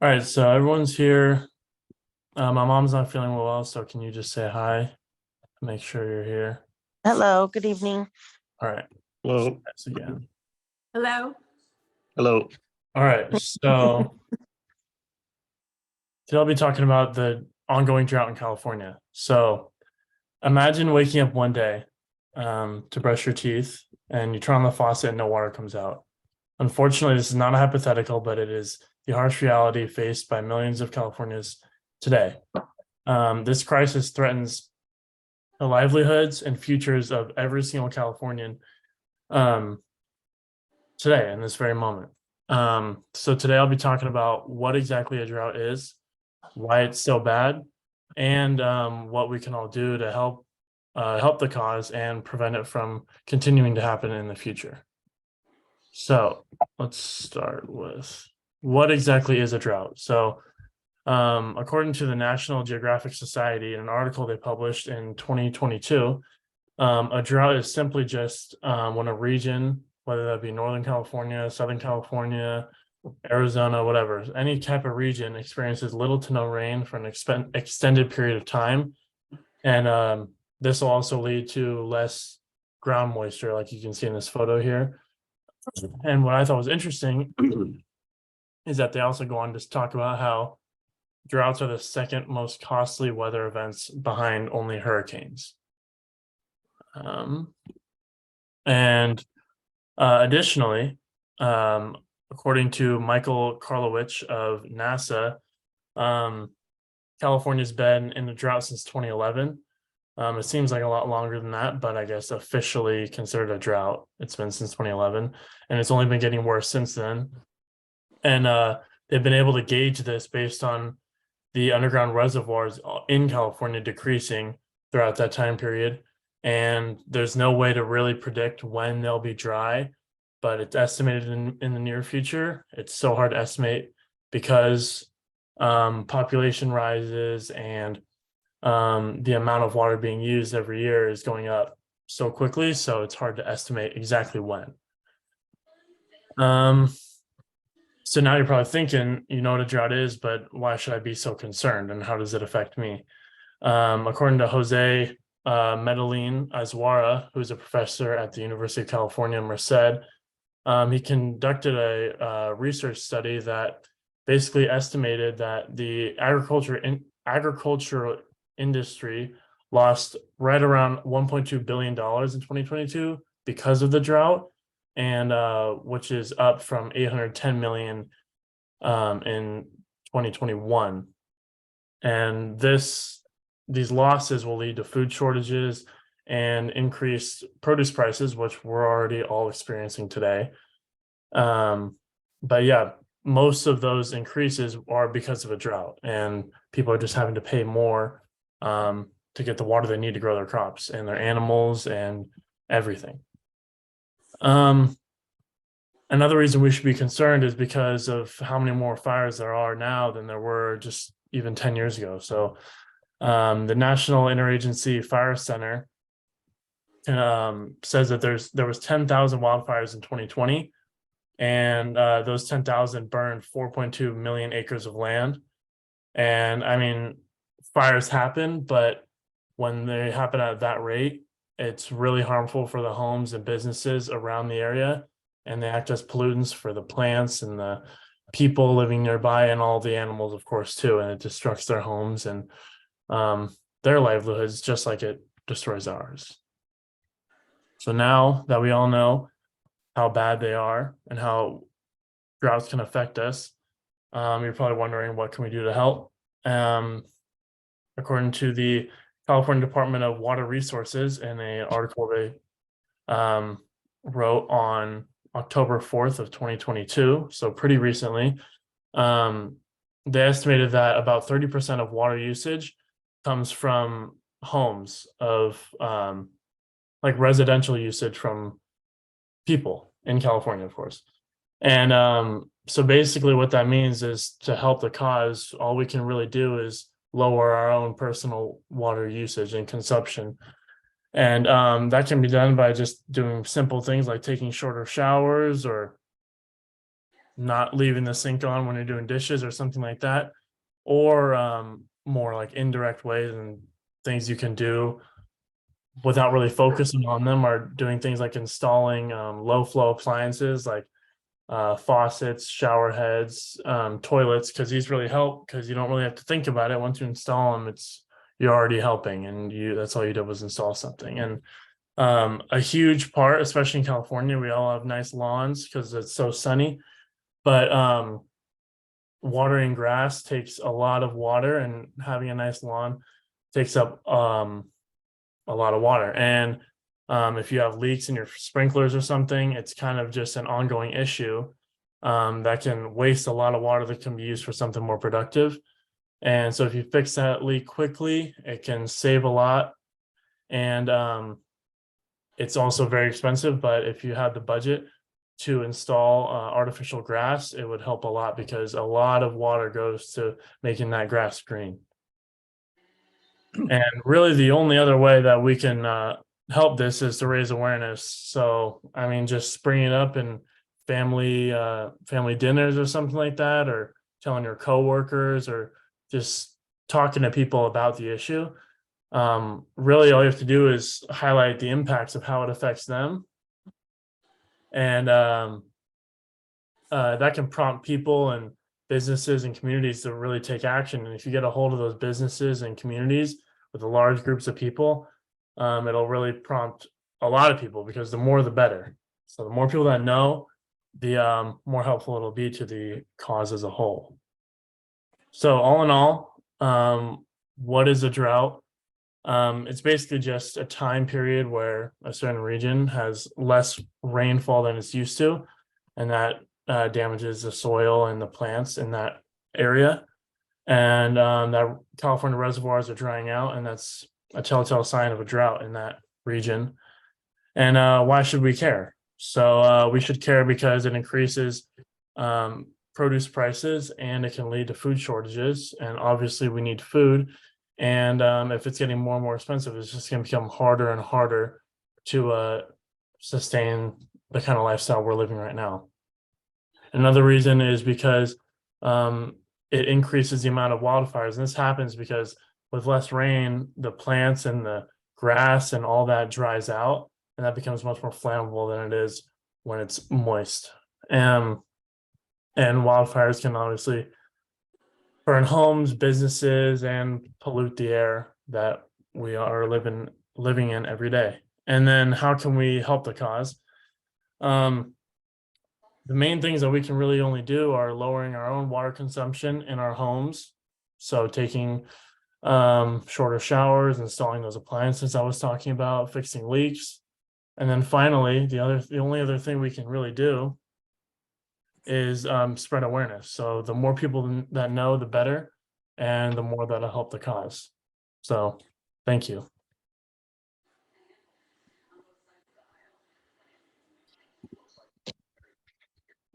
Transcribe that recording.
All right, so everyone's here. My mom's not feeling well, so can you just say hi? Make sure you're here. Hello, good evening. All right. Hello. Thanks again. Hello. Hello. All right, so today I'll be talking about the ongoing drought in California. So imagine waking up one day to brush your teeth and you turn on the faucet and no water comes out. Unfortunately, this is not a hypothetical, but it is the harsh reality faced by millions of Californians today. This crisis threatens the livelihoods and futures of every single Californian today in this very moment. So today I'll be talking about what exactly a drought is, why it's so bad, and what we can all do to help the cause and prevent it from continuing to happen in the future. So let's start with what exactly is a drought. So according to the National Geographic Society, in an article they published in 2022, a drought is simply just when a region, whether that be Northern California, Southern California, Arizona, whatever, any type of region experiences little to no rain for an extended period of time. And this will also lead to less ground moisture, like you can see in this photo here. And what I thought was interesting is that they also go on to talk about how droughts are the second most costly weather events behind only hurricanes. Additionally, according to Michael Karlowicz of NASA, California's been in a drought since 2011. It seems like a lot longer than that, but I guess officially considered a drought, it's been since 2011, and it's only been getting worse since then. And they've been able to gauge this based on the underground reservoirs in California decreasing throughout that time period. And there's no way to really predict when they'll be dry, but it's estimated in the near future. It's so hard to estimate because population rises and the amount of water being used every year is going up so quickly. So it's hard to estimate exactly when. So now you're probably thinking, you know what a drought is, but why should I be so concerned and how does it affect me? According to Jose Medellin Azuara, who's a professor at the University of California, Merced, he conducted a research study that basically estimated that the agricultural industry lost right around $1.2 billion in 2022 because of the drought, and which is up from 810 million in 2021. And these losses will lead to food shortages and increased produce prices, which we're already all experiencing today. But yeah, most of those increases are because of a drought, and people are just having to pay more to get the water they need to grow their crops and their animals and everything. Another reason we should be concerned is because of how many more fires there are now than there were just even 10 years ago. So the National Interagency Fire Center says that there was 10,000 wildfires in 2020, and those 10,000 burned 4.2 million acres of land. And I mean, fires happen, but when they happen at that rate, it's really harmful for the homes and businesses around the area, and they act as pollutants for the plants and the people living nearby and all the animals, of course, too. And it destructs their homes and their livelihoods, just like it destroys ours. So now that we all know how bad they are and how droughts can affect us, you're probably wondering, what can we do to help? According to the California Department of Water Resources, in an article they wrote on October 4th of 2022, so pretty recently, they estimated that about 30% of water usage comes from homes of like residential usage from people in California, of course. And so basically what that means is, to help the cause, all we can really do is lower our own personal water usage and consumption. And that can be done by just doing simple things like taking shorter showers or not leaving the sink on when you're doing dishes or something like that, or more like indirect ways and things you can do without really focusing on them, are doing things like installing low flow appliances like faucets, shower heads, toilets, because these really help because you don't really have to think about it. Once you install them, you're already helping, and that's all you did was install something. And a huge part, especially in California, we all have nice lawns because it's so sunny, but watering grass takes a lot of water, and having a nice lawn takes up a lot of water. And if you have leaks in your sprinklers or something, it's kind of just an ongoing issue that can waste a lot of water that can be used for something more productive. And so if you fix that leak quickly, it can save a lot. And it's also very expensive, but if you have the budget to install artificial grass, it would help a lot because a lot of water goes to making that grass green. And really the only other way that we can help this is to raise awareness. So, I mean, just bringing it up in family dinners or something like that, or telling your coworkers, or just talking to people about the issue. Really all you have to do is highlight the impacts of how it affects them. And that can prompt people and businesses and communities to really take action. And if you get a hold of those businesses and communities with the large groups of people, it'll really prompt a lot of people, because the more the better. So the more people that know, the more helpful it'll be to the cause as a whole. So all in all, what is a drought? It's basically just a time period where a certain region has less rainfall than it's used to, and that damages the soil and the plants in that area. And that California reservoirs are drying out, and that's a telltale sign of a drought in that region. And why should we care? So we should care because it increases produce prices, and it can lead to food shortages. And obviously, we need food. And if it's getting more and more expensive, it's just going to become harder and harder to sustain the kind of lifestyle we're living right now. Another reason is because it increases the amount of wildfires. And this happens because with less rain, the plants and the grass and all that dries out, and that becomes much more flammable than it is when it's moist. And wildfires can obviously burn homes, businesses, and pollute the air that we are living in every day. And then how can we help the cause? The main things that we can really only do are lowering our own water consumption in our homes. So taking shorter showers, installing those appliances I was talking about, fixing leaks. And then finally, the only other thing we can really do is spread awareness. So the more people that know, the better, and the more that'll help the cause. So thank you.